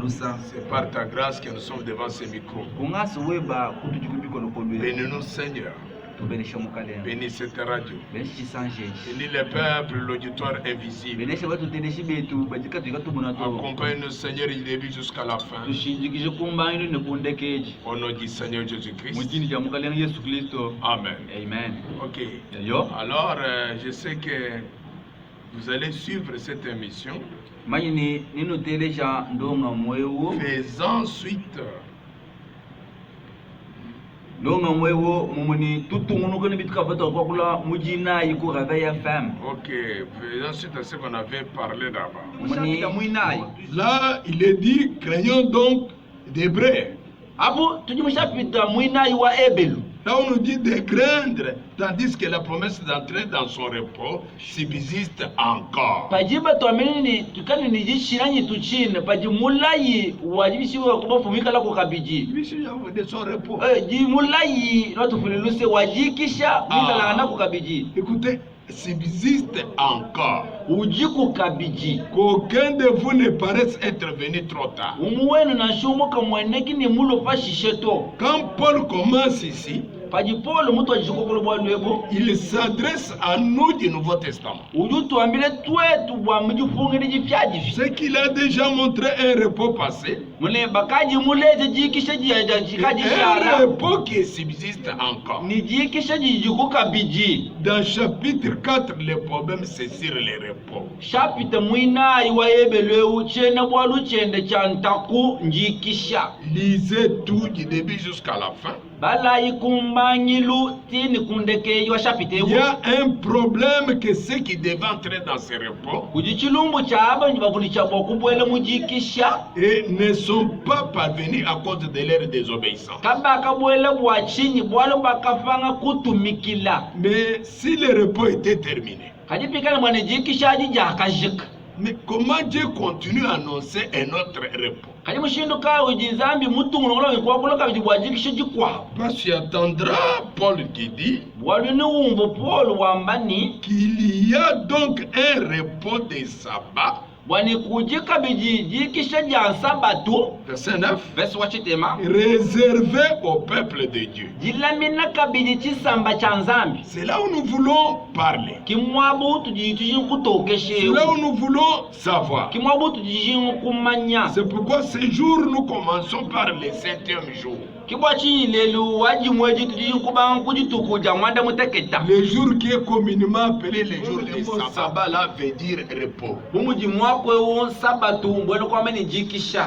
puissant. C'est par ta grâce que nous sommes devant ces micros. Bénis-nous, Seigneur. Bénis cette radio. Bénis le peuple, l'auditoire invisible. Accompagne-nous, Seigneur, du début jusqu'à la fin. Au nom du Seigneur Jésus-Christ. Amen. Ok. Alors, je sais que vous allez suivre cette émission. Faisant suite. Ok, faisant suite à ce qu'on avait parlé d'abord. Là, il est dit, craignons donc d'Hébreux. Là, on nous dit de craindre, tandis que la promesse d'entrer dans son repos subsiste encore. De son repos. Écoutez, subsiste encore. Qu'aucun de vous ne paraisse être venu trop tard. Quand Paul commence ici, il s'adresse à nous du Nouveau Testament. Ce qu'il a déjà montré un repos passé, un repos qui subsiste encore. Dans chapitre 4, le problème c'est sur les repos. Lisez tout du début jusqu'à la fin. Il y a un problème que ceux qui devaient entrer dans ce repos et ne sont pas parvenus à cause de leur désobéissance. Mais si le repos était terminé, mais comment Dieu continue à annoncer un autre repos? Parce qu'il attendra Paul qui dit qu'il y a donc un repos des sabbats. Verset 9. Réservé au peuple de Dieu. C'est là où nous voulons parler. C'est là où nous voulons savoir. C'est pourquoi ce jour nous commençons par le 7e jour. Le jour qui est communément appelé le jour du sabbat, là veut dire repos.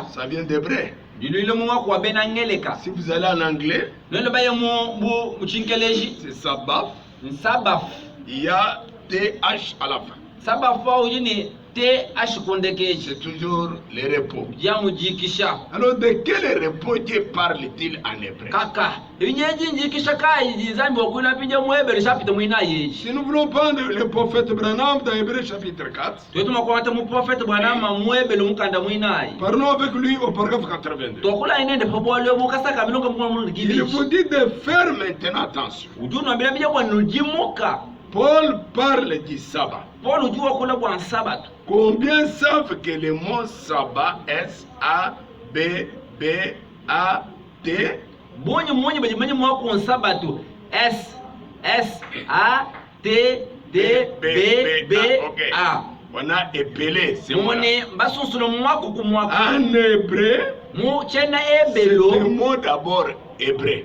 Ça vient d'hébreu. Si vous allez en anglais, c'est sabbat. Il y a TH à la fin. C'est toujours le repos. Alors de quel repos Dieu parle-t-il en hébreu? Si nous voulons prendre le prophète Branham dans Hébreu chapitre 4, parlons avec lui au paragraphe 82. Il vous dit de faire maintenant attention. Paul parle du sabbat. Combien savent que le mot sabbat, S-A-B-B-A-T, S-A-T-D-B-B-A. on a épelé. En hébreu, c'est le mot d'abord hébreu.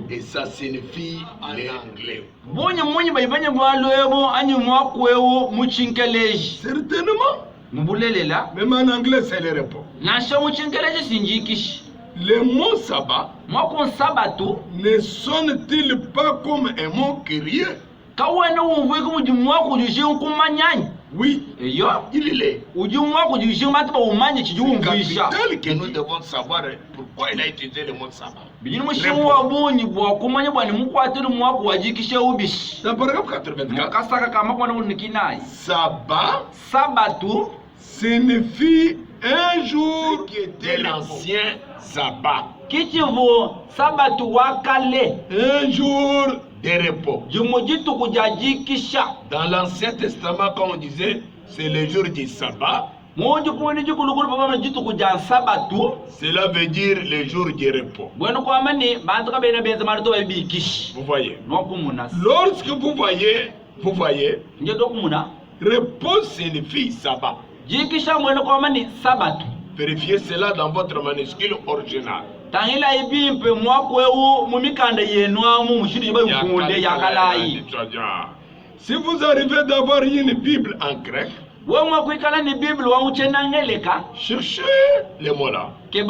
Et ça signifie l'anglais. Certainement. Même en anglais, c'est le repos. Le mot sabbat ne sonne-t-il pas comme un mot curieux? Oui, il est. C'est capital que nous devons savoir pourquoi il a utilisé le mot sabbat. Dans paragraphe 84, sabbat signifie un jour qui était l'ancien sabbat. Un jour de repos. Dans l'Ancien Testament, quand on disait c'est le jour du sabbat. Cela veut dire le jour du repos. Vous voyez. Lorsque vous voyez, repos signifie sabbat. Vérifiez cela dans votre manuscrit original. Si vous arrivez d'avoir une Bible en grec, cherchez les mots là. Si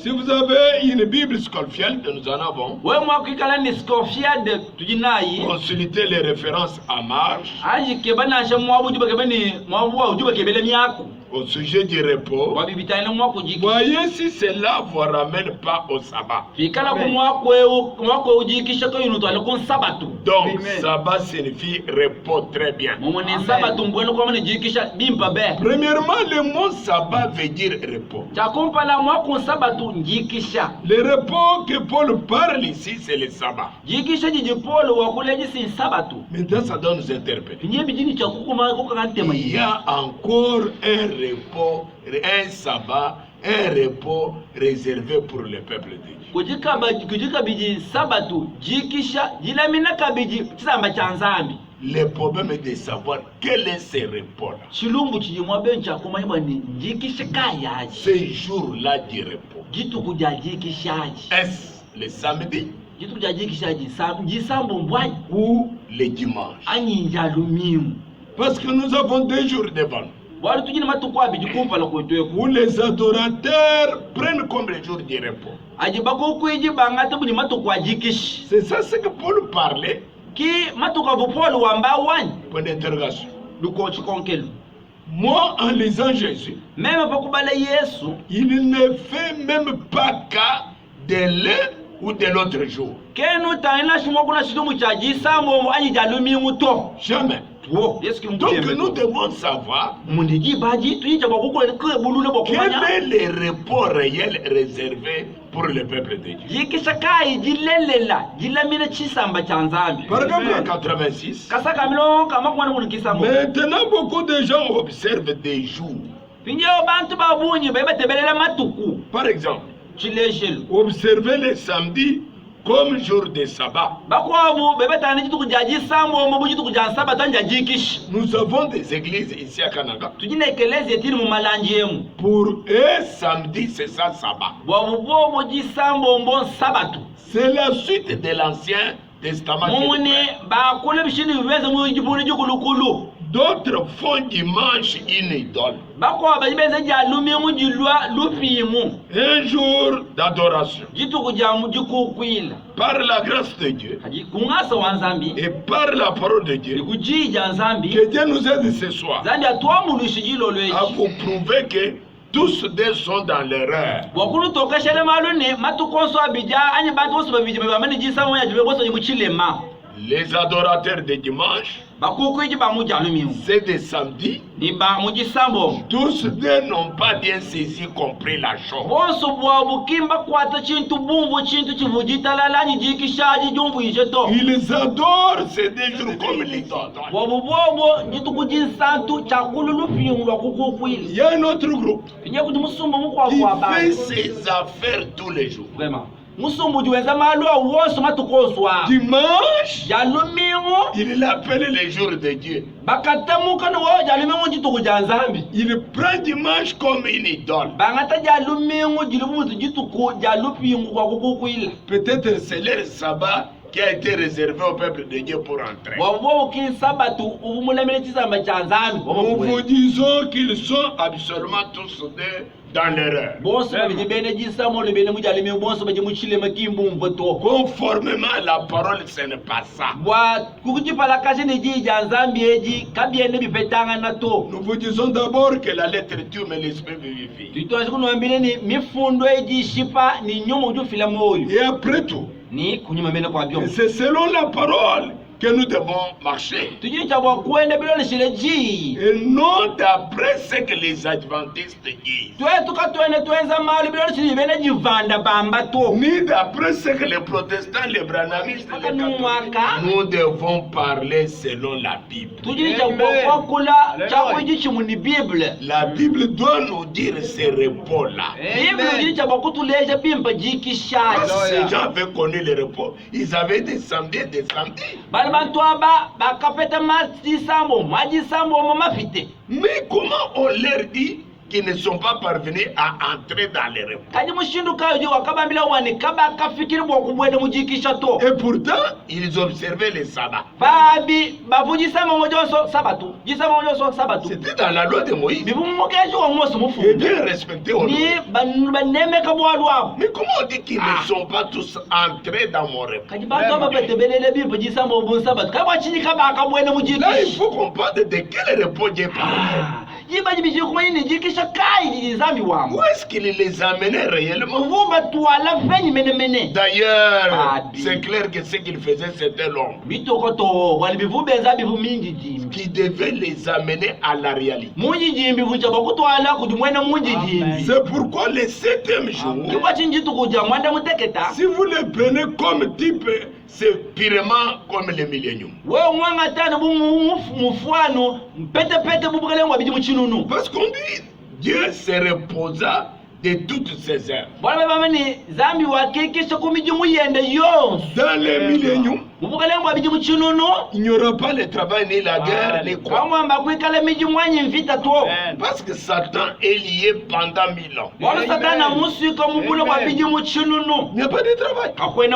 vous avez une Bible Scofield, nous en avons, consultez les références à marge au sujet du repos. Voyez si cela ne vous ramène pas au sabbat. Donc, sabbat signifie repos, très bien. Premièrement, le mot sabbat veut dire repos. Le repos que Paul parle ici, c'est le sabbat. Maintenant, ça doit nous interpeller. Il y a encore un repos, un sabbat, un repos réservé pour le peuple de Dieu. Le problème est de savoir quel est ce repos-là. Ce jour-là du repos. Est-ce le samedi ou le dimanche? Parce que nous avons 2 jours devant nous. Où les adorateurs prennent comme le jour du repos. C'est ça ce que Paul parlait. Point d'interrogation. Moi, en lisant Jésus, il ne fait même pas cas de l'un ou de l'autre jour. Jamais. Donc nous devons savoir quel est le repos réel réservé pour le peuple de Dieu. Paragraphe 86. Maintenant, beaucoup de gens observent des jours. Par exemple, observez les samedis comme jour de sabbat. Nous avons des églises ici à Canada. Pour eux, samedi, c'est ça, sabbat. C'est la suite de l'Ancien Testament. D'autres font dimanche une idole. Un jour d'adoration. Par la grâce de Dieu et par la parole de Dieu, que Dieu nous aide ce soir à vous prouver que tous deux sont dans l'erreur. Les adorateurs de dimanche, c'est des samedis. Tous deux n'ont pas bien saisi, compris la chose. Ils adorent ces 2 jours comme l'idole. Il y a un autre groupe qui fait ses affaires tous les jours. Dimanche, il l'appelle le jour de Dieu. Il prend dimanche comme une idole. Peut-être c'est leur sabbat qui a été réservé au peuple de Dieu pour entrer. Nous vous disons qu'ils sont absolument tous deux dans l'erreur. Conformément à la parole, ce n'est pas ça. Nous vous disons d'abord que la lettre tue, mais l'esprit vivifie. Et après tout, c'est selon la parole que nous devons marcher. Et non d'après ce que les adventistes disent. Ni d'après ce que les protestants, les branhamistes, les catholiques. Nous devons parler selon la Bible. La Bible doit nous dire ces repos-là. Ces gens avaient connu les repos. Ils avaient des samedis et des samedis. Mais comment on leur dit qu'ils ne sont pas parvenus à entrer dans les repos? Et pourtant, ils observaient les sabbats. C'était dans la loi de Moïse. Et bien respecté. Mais comment on dit qu'ils ne sont pas tous entrés dans mon repos? Là, il faut qu'on parle de quel repos Dieu parle. Où est-ce qu'il les amenait réellement? D'ailleurs, c'est clair que ce qu'il faisait, c'était l'homme qui devait les amener à la réalité. C'est pourquoi le 7e jour, si vous le prenez comme type, c'est purement comme le millénium. Parce qu'on dit Dieu se reposa de toutes ses œuvres. Dans le millénium, il n'y aura pas le travail, ni la guerre, ni quoi. Parce que Satan est lié pendant 1000 ans. Il n'y a pas de travail. Il n'y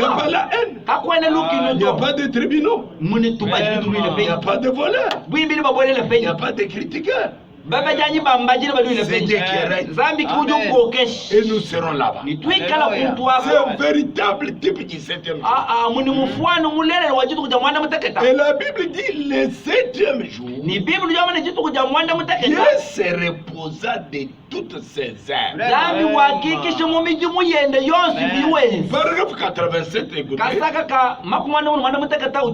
a pas la haine. Il n'y a pas de tribunaux. Il n'y a pas de voleurs. Il n'y a pas de critiqueurs. C'est Dieu qui règne. Et nous serons là-bas. C'est un véritable type du 7e jour. Et la Bible dit le 7e jour, Dieu se reposa de toutes ses œuvres. Paragraphe 87, écoutez.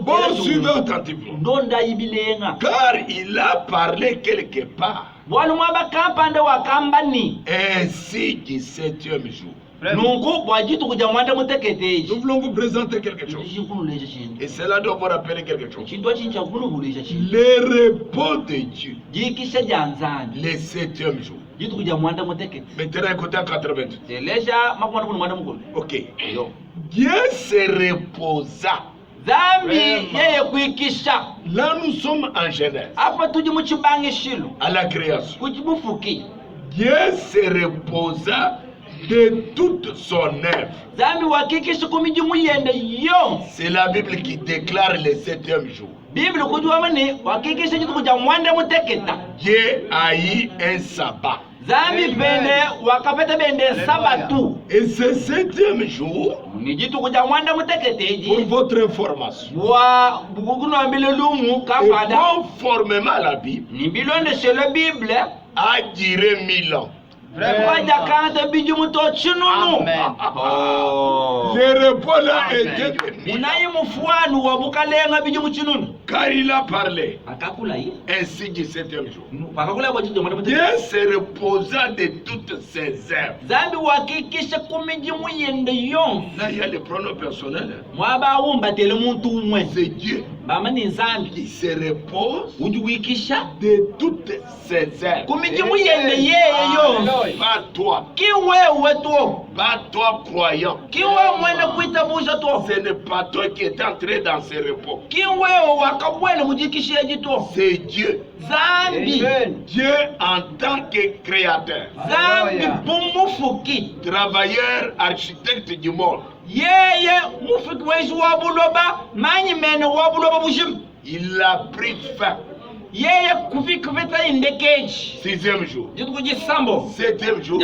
Bon, suivez attentivement. Car il a parlé quelque part. Ainsi du 7e jour. Nous voulons vous présenter quelque chose. Et cela doit vous rappeler quelque chose. Le repos de Dieu. Le 7e jour. Maintenant, écoutez en 88. Ok. Dieu se reposa. Là, nous sommes en Genèse. À la création. Dieu se reposa de toute son œuvre. C'est la Bible qui déclare le 7e jour. Dieu a eu un sabbat. Et ce 7e jour, pour votre information, conformément à la Bible, a duré 1000 ans. Le repos là était car il a parlé ainsi du 7e jour. Dieu se reposa de toutes ses œuvres. Là il y a le pronom personnel. C'est Dieu qui se repose de toutes ses œuvres. Pas toi. Pas toi croyant. Ce n'est pas toi qui es entré dans ce repos. C'est Dieu. Dieu en tant que créateur. Travailleur, architecte du monde. Il a pris fin. 6e jour. 7e jour.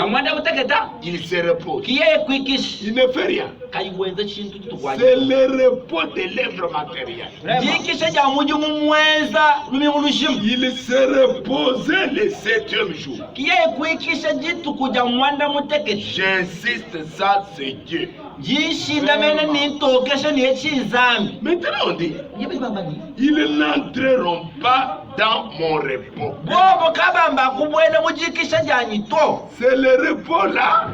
Il se repose. Il ne fait rien. C'est le repos de l'œuvre matérielle. Il se reposait le 7e jour. J'insiste, ça c'est Dieu. Maintenant on dit, ils n'entreront pas dans mon repos. C'est le repos là?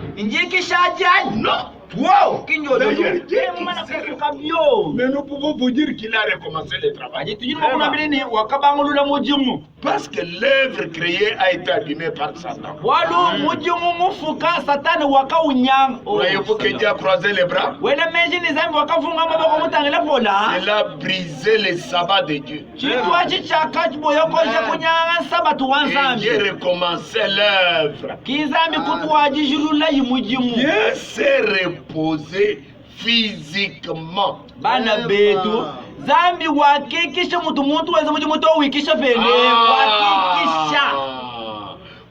Non. Wow! Mais nous pouvons vous dire qu'il a recommencé le travail. Parce que l'œuvre créée a été abîmée par Satan. Voyez-vous que Dieu a croisé les bras? Il a brisé le sabbat de Dieu. Et Dieu recommençait l'œuvre. Dieu s'est reposé physiquement. Zambi wakikisha mutu weza mutu wikisha vele wakikisha.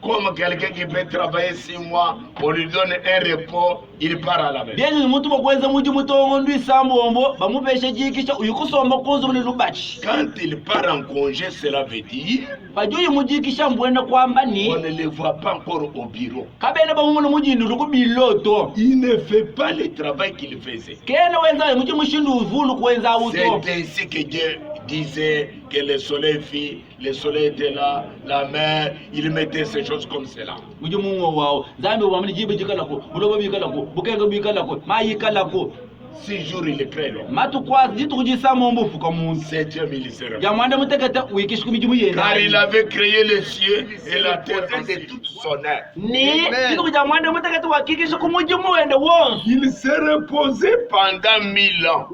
Comme quelqu'un qui peut travailler 6 mois, on lui donne un repos, il part à la maison. Bien mutu bakweza mutu ndu isambombo bamupesha jikisha uyikusomba kuzo muri lubachi. Quand il part en congé, cela veut dire bajuyi mujikisha mbwenda kwamba ni on ne le voit pas encore au bureau. Kabene bamumu mujindu lukubiloto. Il ne fait pas le travail qu'il faisait. Kena wenza mutu mushindu uvulu kwenza auto. C'est ainsi que Dieu disait que le soleil fit, le soleil était là, la mer, il mettait ces choses comme cela. 6 jours il crée l'homme. 7e ministère. Car il avait créé les cieux et la terre de toute son œuvre. Il s'est reposé pendant 1000 ans.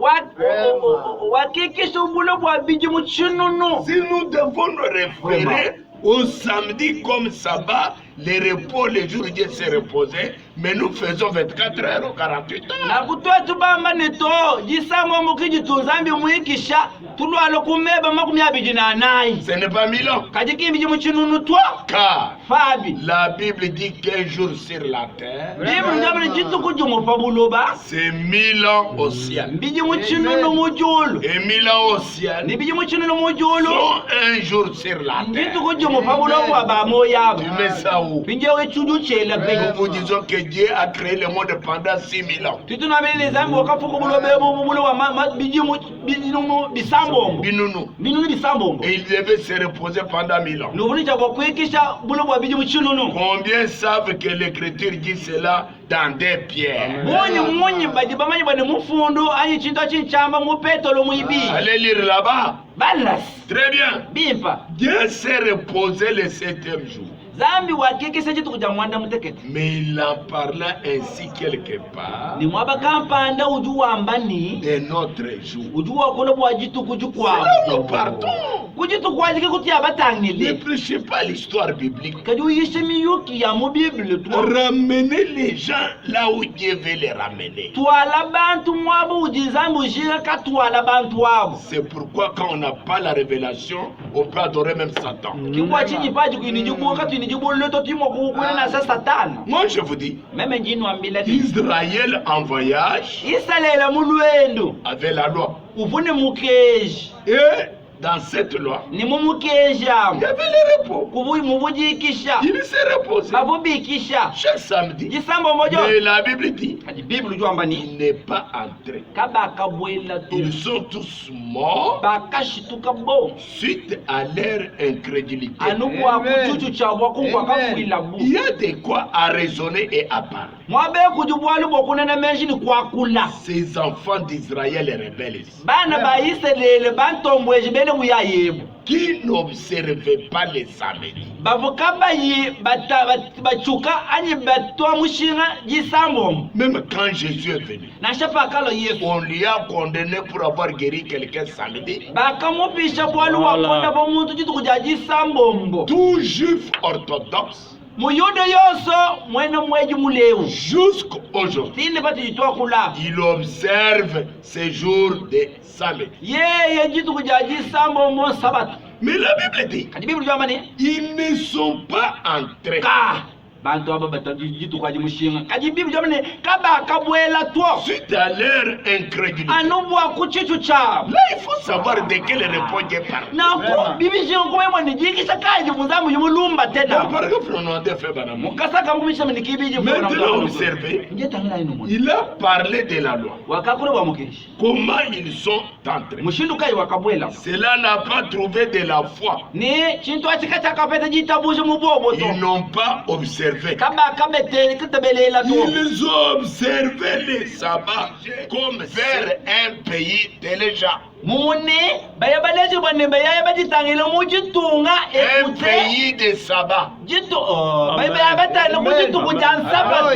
Si nous devons nous référer au samedi comme sabbat, les repos, les jours où Dieu s'est reposé, mais nous faisons 24 heures ou 48 heures. Ce n'est pas 1000 ans. Car la Bible dit qu'un jour sur la terre, c'est 1000 ans au ciel. Et 1000 ans au ciel sont un jour sur la terre. Tu mets ça où? Nous vous disons que Dieu a créé le monde pendant 6000 ans. Et il devait se reposer pendant 1000 ans. Combien savent que l'écriture dit cela dans des pierres? Allez lire là-bas. Très bien. Dieu s'est reposé le 7e jour. Mais il en parla ainsi quelque part de notre jour. C'est là où nous partons. Ne prêchez pas l'histoire biblique. Ramenez les gens là où Dieu veut les ramener. C'est pourquoi quand on n'a pas la révélation, on peut adorer même Satan. Moi je vous dis, Israël en voyage avait la loi. Et dans cette loi, il y avait le repos. Il s'est reposé chaque samedi. Mais la Bible dit, il n'est pas entré. Ils sont tous morts suite à leur incrédulité. Il y a de quoi à raisonner et à parler. Ces enfants d'Israël rebelles qui n'observaient pas les samedis. Même quand Jésus est venu, on lui a condamné pour avoir guéri quelqu'un samedi. Tout juif orthodoxe jusqu'aujourd'hui, il observe ces jours de samedi. Mais la Bible dit, ils ne sont pas entrés bantu aba batajitu kwa jimushinga kaji bibi jamani kaba kabwela to suite à leur incrédulité. anobwa kuchichu cha Là, il faut savoir de quel repos Dieu parle. na ko bibi jingo kwa mwana jikisha kaji muzamu yumulumba tena Par exemple, on a fait banam. mukasaka mumisha minikibiji Maintenant, observez, il a parlé de la loi. wakakule wa mukishi Comment ils sont entrés. mushindu kai wakabwela Cela n'a pas trouvé de la foi. ni chintu achikata kapeta jitabuje mubobo to Ils n'ont pas observé. kaba kabete kitabelela to Ils ont observé le sabbat comme vers un pays déjà. mune bayabaleji bane bayabajitangile mujitunga Un ekute pays de sabbat. jito bayabatana mujitunga jansaba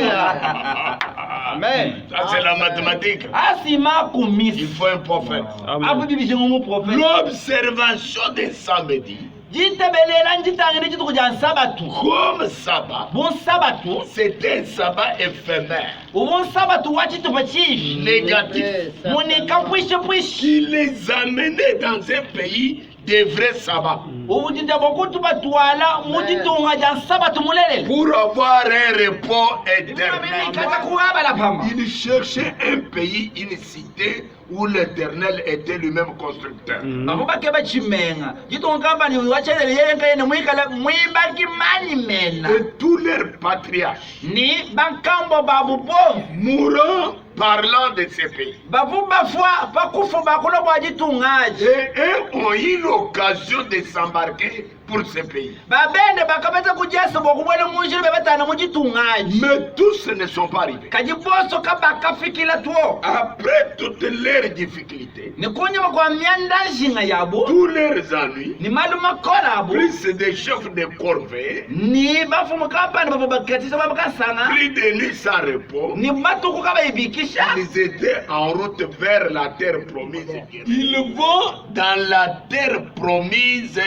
Amen. Ça, c'est la mathématique. asima Il kumisi faut un prophète. apo bibi mu prophète L'observation des samedis jitabelela njitangile jituku jansabatu comme sabbat, bon sabatu c'était un sabbat éphémère, ubon sabatu wachitupa chifi négatif, mune kapwishe pwishi qui les amenait dans un pays de vrais sabbats. ubujinja bokutu batwala mujitunga jansabatu mulelele Pour avoir un repos éternel, kata kuhabala pamba il cherchait un pays, une cité où l'Éternel était lui-même constructeur. abo bakeba chimenga jitonga ni wachelele yengene mwikala mwibaki mani mena Et tous leurs patriarches ni bankambo babu bo mourant parlant de ces pays. bavu bafwa bakufu bakulo bwajitungaji Et eux ont eu l'occasion de s'embarquer pour ces pays. babende bakabeta kujesa bokubwela munjiri bebatana mujitungaji Mais tous ne sont pas arrivés. kajiboso kabakafikila tuo Après toutes leurs difficultés, ni kunyuma kwa myanda nshinga yabo tous leurs ennuis, ni maluma kola abo plus des chefs de corvée, ni bafumu kapani babo bakatisa babakasanga plus de nuits sans repos, ni batuku kabayibikisha ils étaient en route vers la terre promise. Ils vont dans la terre promise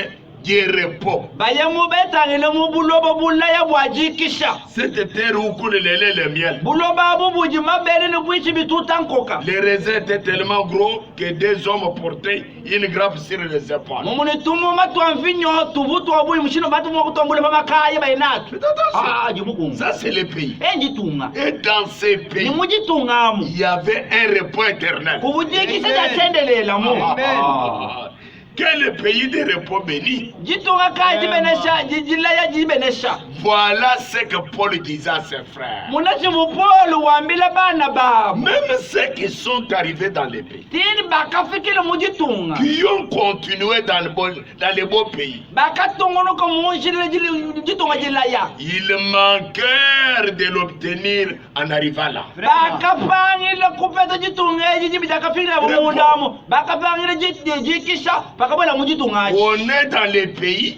de repos. bayamu betangile mu bulobo bulaya bwajikisha Cette terre où coule le lait et le miel. buloba abo buji mabele ni bwichi bituta nkoka Les raisins étaient tellement gros que deux hommes portaient une grappe sur les épaules. mumuni tumu matwa mvinyo tuvutu wabuyi mushino batu mwakutongule bamakaya bainatu jimukunga Ça, c'est le pays. enjitunga Et dans ces ni pays, mujitungamu il y avait un repos éternel. kubujikisha jatendelela mu Quel pays de repos béni. jitunga kaya jibenesha jilaya jibenesha Voilà ce que Paul disait à ses frères. munachi mupolu wambila bana babo Même ceux qui sont arrivés dans les pays, tini bakafikile mujitunga qui ont continué dans les beaux pays, bakatongonoka munjile jitunga jilaya ils manquèrent de l'obtenir en arrivant là. bakapangile kupeta jitunga eji jibi jakafikile mumundamu bakapangile jikisha bakabwela mujitunga On est dans les pays,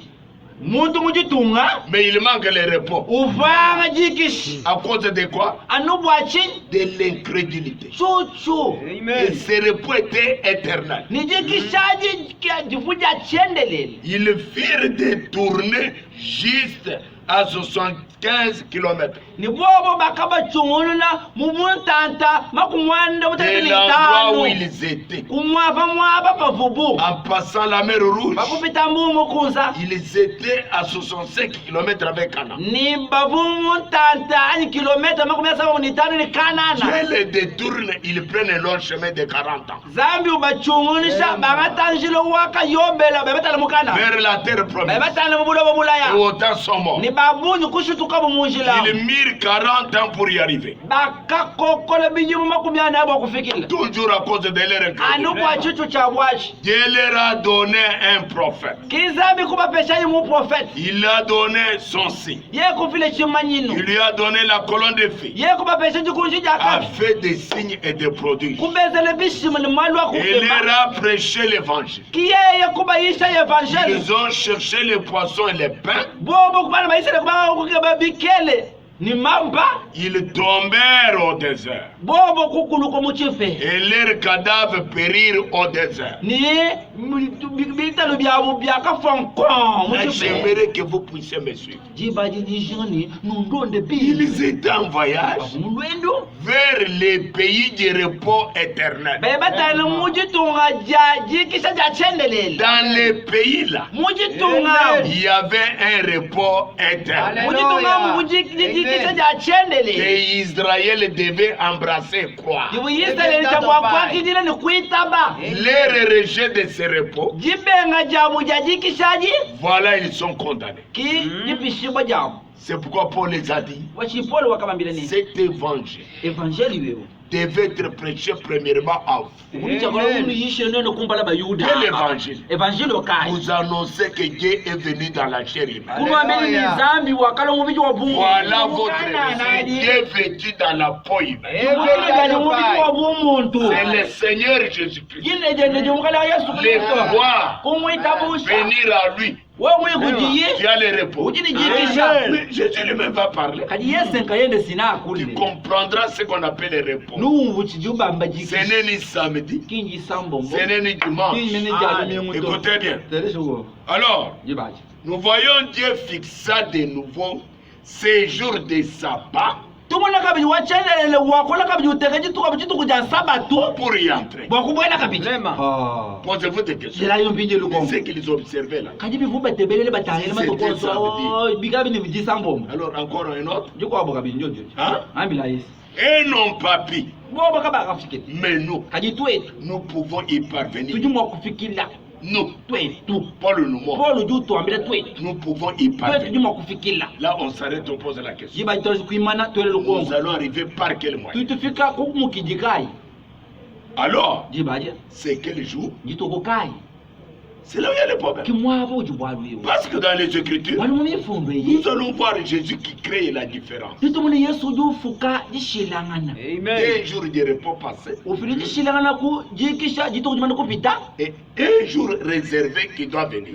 muntu mujitunga mais il manque le repos. uvanga jikishi À cause de quoi? anubwachi De l'incrédulité. chuchu Et ce repos était éternel. ni jikishaji jifuja chendelele Ils firent des tournées juste à 75 km ni bobo bakabachunguluna mumuntanta makumwanda de l'endroit où ils étaient. kumwava pavubu En passant la mer Rouge, bakupita mbumu kunza ils étaient à 65 km avec Canaan. ni bavumuntanta ani kilometa makumi asaba nitano ni kanana Dieu les détourne, ils prennent un long chemin de 40 ans zambi ubachungulisha bangatanjilo waka yombela bebatala mukana vers la terre promise. bebatala mubulobo Et bulaya autant sont morts. ni babunyu kushutuka mumunjila Ils mirent 40 ans pour y arriver. bakakokola bijimu makumi ane abo kufikila Toujours à cause de leur incrédulité. anubwa chitu cha bwachi Dieu leur a donné un prophète. kizambi kubapeshayi mu profeti Il a donné son signe. ye kufile chimanyino Il lui a donné la colonne de feu. ye kubapesha chikunji A jaka fait des signes et des prodiges. kubezele bishimo ni mwali wa Il kufema leur a prêché l'évangile. kiyeye kubayisha evangeli Ils ont cherché les poissons et les pains. bobo kubana bayisele kubanga kukeba bikele ni mamba Ils tombèrent au désert. bobo kukulu ko muchife et leurs cadavres périrent au désert. ni bitalo byabo byakafonkon Là, muchife j'aimerais que vous puissiez me suivre. jibaji jini nundonde bi Ils étaient en voyage mulwendo vers les pays du repos éternel. bebatana mujitunga jaji kisha jachendelele Dans les pays là, mujitunga il y avait un repos éternel. mujitunga mujikisha jachendelele Les Israéliens devaient embrasser quoi? jibuyisraeli tabwakwakidile ni kuitaba Leur rejet de ce repos, jibenga jamu jajikishaji voilà, ils sont condamnés. ki jipishibwa jamu C'est pourquoi Paul les a dit, wachipolo wakabambile ni cet évangile evangeli wewe devait être prêché premièrement à vous. Quel évangile? Evangile wakati Vous annoncez que Dieu est venu dans la chair humaine. Voilà votre récit. Dieu est vêtu dans la peau humaine. C'est le Seigneur Jésus-Christ. Les voir venir à lui. Tu as le repos. Mais Jésus lui-même va parler. Tu comprendras ce qu'on appelle le repos. Ce n'est ni samedi, ce n'est ni dimanche. Écoutez bien. Alors, nous voyons Dieu fixa de nouveau ces jours de sabbat pour y entrer. Posez-vous des questions. C'est ce qu'ils ont observé là. Alors encore un autre. Hein? Et non papi. Mais nous pouvons y parvenir. Nous, Paul nous montre. Nous pouvons y parvenir. Là, on s'arrête, on pose la question. Nous allons arriver par quel moyen? Alors, c'est quel jour? C'est là où il y a le problème. Parce que dans les Écritures, nous allons voir Jésus qui crée la différence. Amen. Un jour de repos passé et un jour réservé qui doit venir.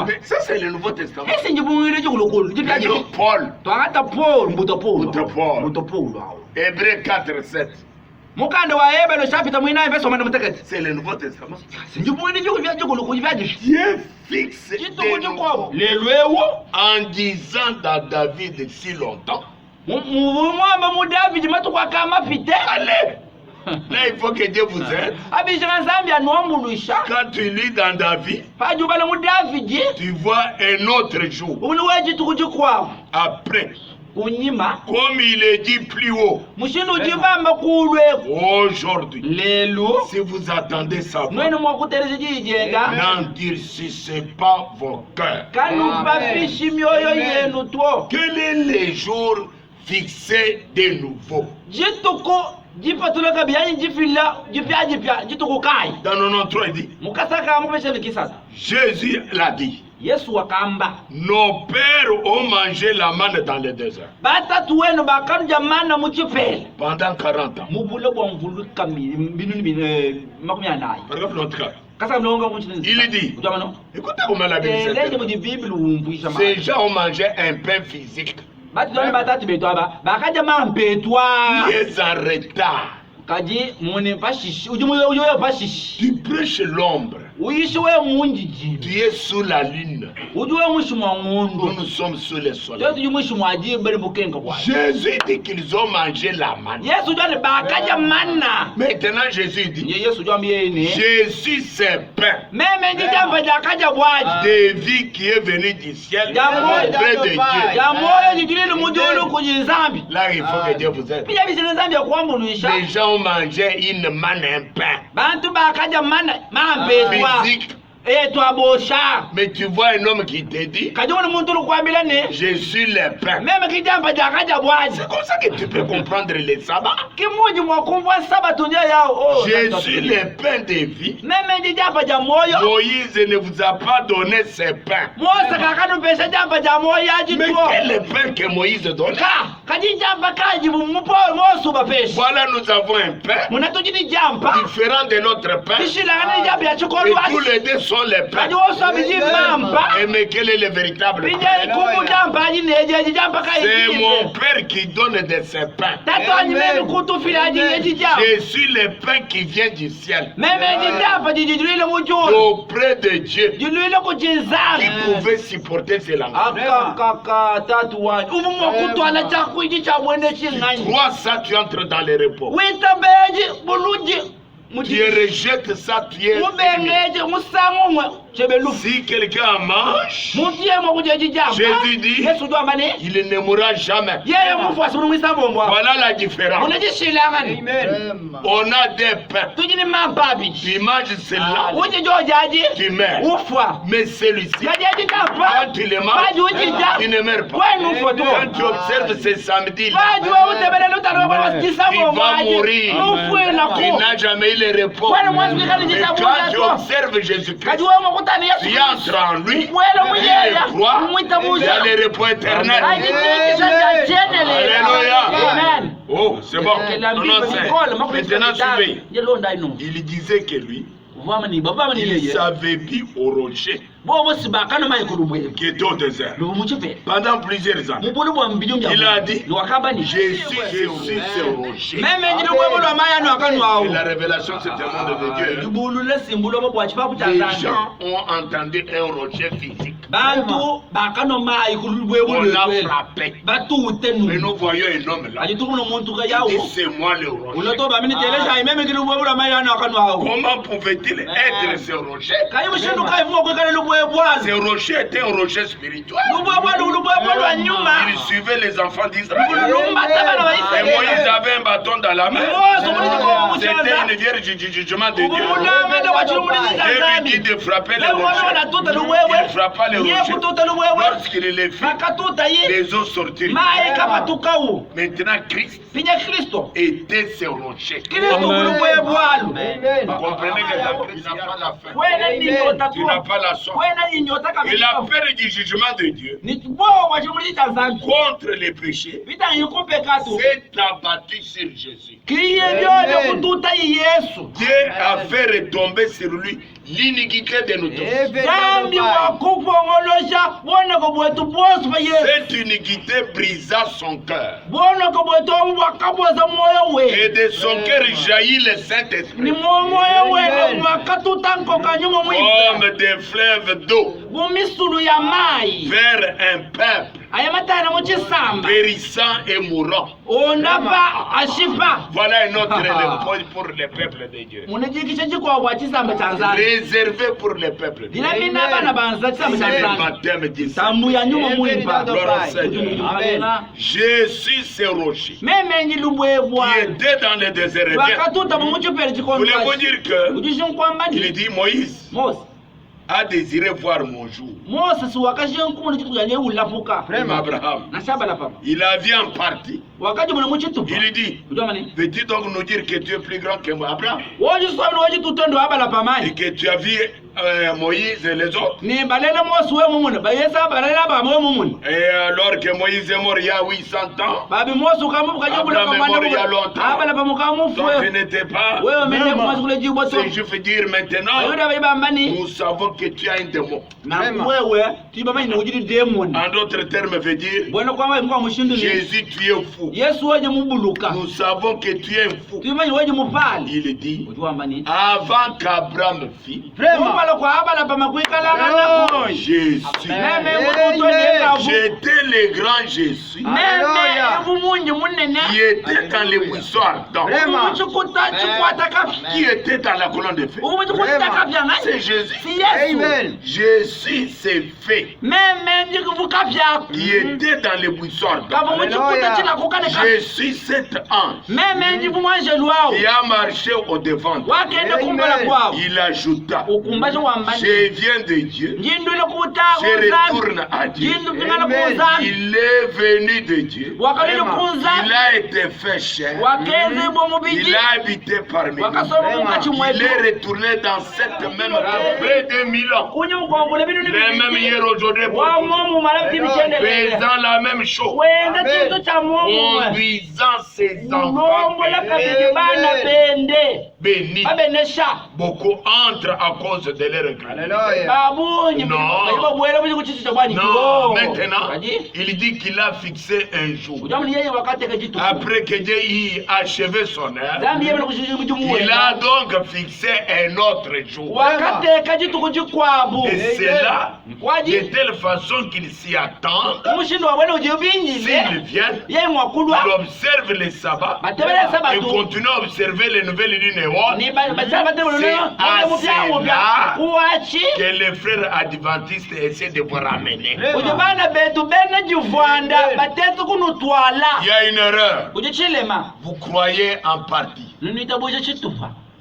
Mais ça, c'est le Nouveau Testament. Mais donc, Paul, Hébreux 4, 7. C'est le Nouveau Testament. Dieu fixe en disant dans David si longtemps. Allez! Là, il faut que Dieu vous aide. Quand tu lis dans David, tu vois un autre jour. Après. Comme il est dit plus haut, aujourd'hui, si vous attendez ça, n'endurcissez pas vos cœurs. Quel est le jour fixé de nouveau? Dans 93, il dit, Jésus l'a dit. Nos pères ont mangé la manne dans le désert. Pendant 40 ans. Il dit, écoutez comment la Bible dit. Ces gens ont mangé un pain physique. Ils sont en retard. Tu prêches l'ombre. Tu es sous la lune. Nous nous sommes sous le soleil. Jésus dit qu'ils ont mangé la manne. Maintenant Jésus dit, Jésus c'est pain de vie qui est venu du ciel auprès de Dieu. Là il faut que Dieu vous aide. Les gens ont mangé une manne, un pain physique. Mais tu vois un homme qui te dit, je suis le pain. C'est comme ça que tu peux comprendre les sabbats. Je suis le pain de vie. Moïse ne vous a pas donné ce pain. Mais quel est le pain que Moïse donne? Voilà, nous avons un pain différent de notre pain. Et tous les deux sont les pains? Mais quel est le véritable pain? C'est mon Père qui donne de ses pains. Je suis le pain qui vient du ciel. Auprès de Dieu qui pouvait supporter ces langues. Toi, ça, tu entres dans les repos. Tu rejettes ça, tu es si quelqu'un mange, Jésus dit, il ne mourra jamais. Voilà la différence. On a des pains. Tu manges cela, tu meurs. Mais celui-ci, quand tu le manges, tu ne meurs pas. Quand tu observes ce samedi, tu vas mourir. Tu n'as jamais eu le repos. Mais quand tu observes Jésus-Christ, tu entres en lui, il le croit, il y a le repos éternel. Alléluia. Oh, c'est bon. Maintenant, suivez. Il disait que lui, il s'avait au rocher qui était au désert pendant plusieurs années. Il a dit, je suis ce rocher. Et la révélation, c'est un monde de Dieu. Les gens ont entendu un rocher physique. On l'a frappé. Mais nous voyons un homme là. Et c'est moi le rocher. Comment pouvait-il être ce rocher? Ce rocher était un rocher spirituel. Il suivait les enfants d'Israël. Et Moïse avait un bâton dans la main. C'était une vierge du jugement de Dieu. Il lui dit de frapper le rocher. Il frappa le rocher. Lorsqu'il les fit, les eaux sortirent. Maintenant, Christ était ce rocher. Vous comprenez que tu n'as pas la faim. Tu n'as pas la soif. Et la peur du jugement de Dieu contre les péchés s'est abattu sur Jésus. Dieu a fait retomber sur lui l'iniquité de nous tous. Cette iniquité brisa son cœur. Et de son cœur jaillit le Saint-Esprit. Comme des fleuves d'eau vers un peuple périssant et mourant. Voilà un autre repos pour le peuple de Dieu. Réservé pour le peuple de Dieu. C'est le baptême du Saint-Esprit. Je suis ce rocher qui était dans le désert. Voulez-vous dire que il dit Moïse a désiré voir mon jour. Abraham, il a vu en partie. Il dit, veux-tu donc nous dire que tu es plus grand que moi, Abraham? Et que tu as vu Moïse et les autres? Et alors que Moïse est mort il y a 800 ans, Abraham est mort il y a longtemps. Donc tu n'étais pas. C'est juste dire maintenant, nous savons que tu as un démon. En d'autres termes, veut dire, Jésus, tu es fou. Nous savons que tu es fou. Il dit, avant qu'Abraham fît, Jésus, j'étais le grand Jésus qui était dans les buissons ardents, qui était dans la colonne de feu. C'est Jésus. Jésus s'est fait qui était dans les buissons ardents. Je suis cet ange qui a marché au devant. Il ajouta, je viens de Dieu, je retourne à Dieu. Il est venu de Dieu, il a été fait chair, il a habité parmi nous, il est retourné dans cette même près de 1000 ans, les mêmes hier aujourd'hui, faisant la même chose, conduisant ses enfants bénis. Beaucoup entrent à cause de de leur incrédulité. Alléluia. Non, maintenant, il dit qu'il a fixé un jour. Après que Dieu y a achevé son œuvre, il a donc fixé un autre jour. Et c'est là, de telle façon qu'il s'y attend. S'il vient, il observe les sabbats et continue à observer les nouvelles lunes et autres. C'est à cela que les frères adventistes essaient de vous ramener. Il y a une erreur. Vous croyez en partie,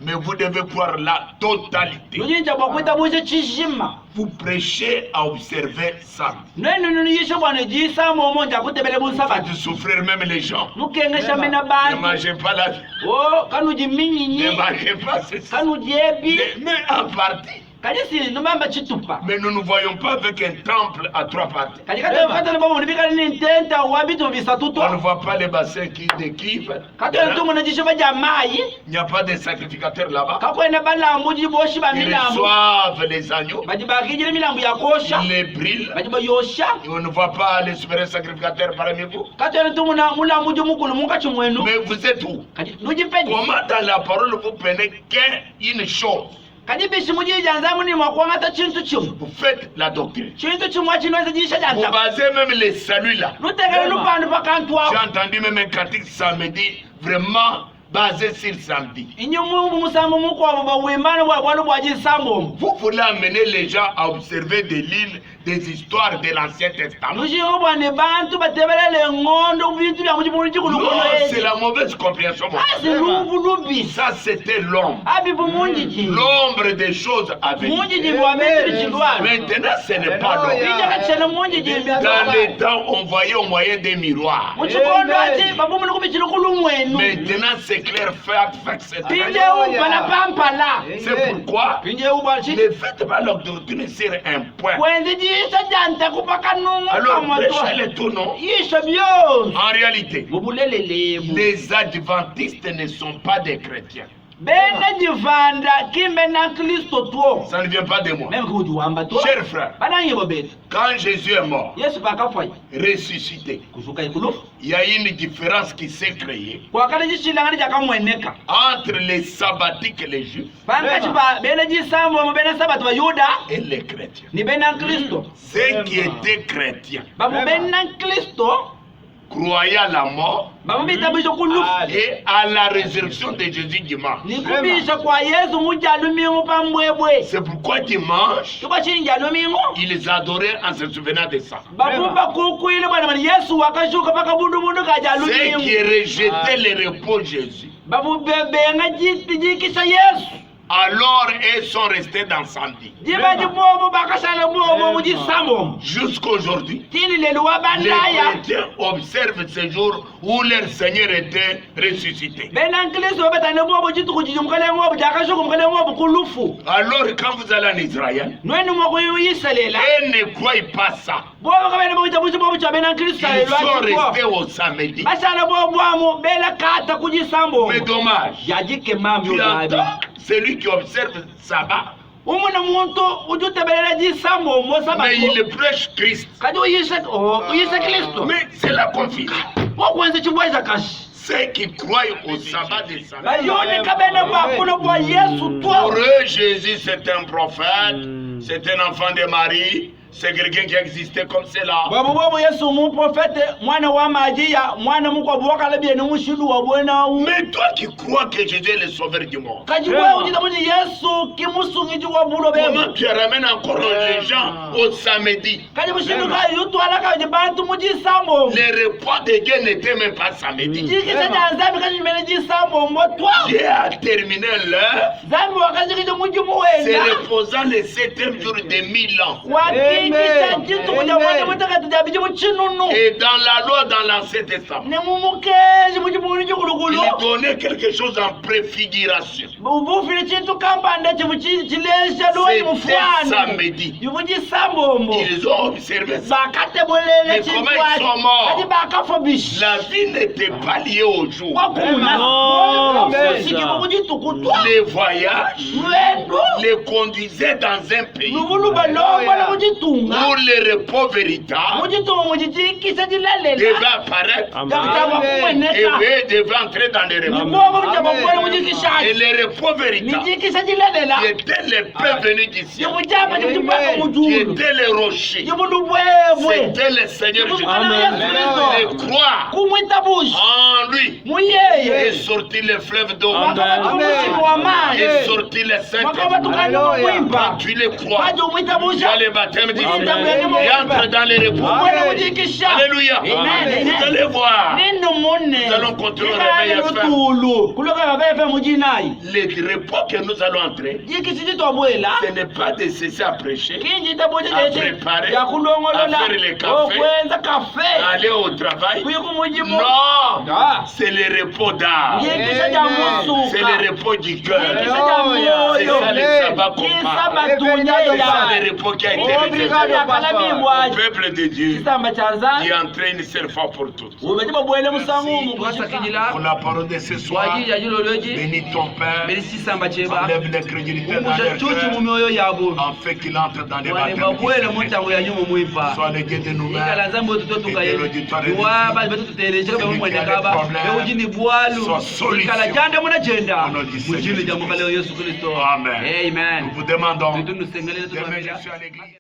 mais vous devez croire la totalité. Vous prêchez à observer ça. Faites souffrir même les gens. Ne mangez pas la vie. Ne mangez pas ça. Mais en partie. Mais nous ne voyons pas avec un temple à 3 parties. On ne voit pas les bassins de Kiev. Il n'y a pas de sacrificateurs là-bas. Ils reçoivent les agneaux. Ils les brillent. Et on ne voit pas les super sacrificateurs parmi vous. Mais vous êtes où? Comment dans la parole vous prenez qu'une chose? Vous faites la doctrine. Vous basez même les saluts là. J'ai entendu même un cantique samedi vraiment basé sur samedi. Vous voulez amener les gens à observer des histoires de l'Ancien Testament. Non, c'est la mauvaise compréhension. Ça, c'était l'ombre. L'ombre des choses à venir. Maintenant, ce n'est pas l'ombre. Dans les temps, on voyait au moyen des miroirs. Maintenant, c'est clair, c'est pourquoi ne faites pas la doctrine sur un point. Alors, prêchez-le tout, non? En réalité, les adventistes ne sont pas des chrétiens. Ça ne vient pas de moi. Chers frères, quand Jésus est mort, ressuscité, il y a une différence qui s'est créée entre les sabbatiques et les juifs et les chrétiens. Ceux qui étaient chrétiens croyaient à la mort et à la résurrection de Jésus dimanche. C'est pourquoi dimanche, ils adoraient en se souvenant de ça. Ceux qui rejetaient le repos de Jésus, alors ils sont restés dans samedi. Jusqu'aujourd'hui, les chrétiens observent ce jour où leur Seigneur était ressuscité. Alors quand vous allez en Israël, ils ne croient pas ça. Ils sont restés au samedi. Mais dommage, celui qui observe sabbat, mais il prêche Christ. Mais c'est la confusion. Ceux qui croient au sabbat des sabbats, pour eux, Jésus c'est un prophète, c'est un enfant de Marie. C'est quelqu'un qui existait comme cela. Mais toi qui crois que Jésus est le sauveur du monde, comment tu ramènes encore les gens au samedi? Le repas de Dieu n'était même pas samedi. Dieu a terminé l'heure, se reposant le 7e jour de 1000 ans. Et dans la loi, dans l'Ancien Testament, il donnait quelque chose en préfiguration. C'était samedi. Ils ont observé ça. Mais comment ils sont morts? La vie n'était pas liée au jour. Les voyages les conduisaient dans un pays où les repos véritables devaient apparaître et eux devaient entrer dans les repos. Et les repos véritables qui étaient les peuples venus d'ici, qui étaient les rochers, c'était le Seigneur Jésus. Les croire en lui et sortir les fleuves d'eau et sortir les saintes. Quand tu les crois, tu as le baptême du Seigneur et entre dans les repos. Alléluia. Vous allez voir. Nous allons continuer à réveiller ce les repos que nous allons entrer, ce n'est pas de cesser à prêcher, à préparer, à faire les cafés, à aller au travail. Non, c'est le repos d'âme, c'est le repos du cœur. C'est ça le sabbat qu'on parle. C'est ça le repos qui a été réservé au peuple de Dieu qui est entré une seule fois pour toutes. Pour la parole de ce soir, bénis ton Père, enlève l'incrédulité dans leur cœur, en fait qu'il entre dans les baptêmes. Sois le guide de nous-mêmes et de l'auditoire et de soit solution. Amen. Nous vous demandons de venir à l'église.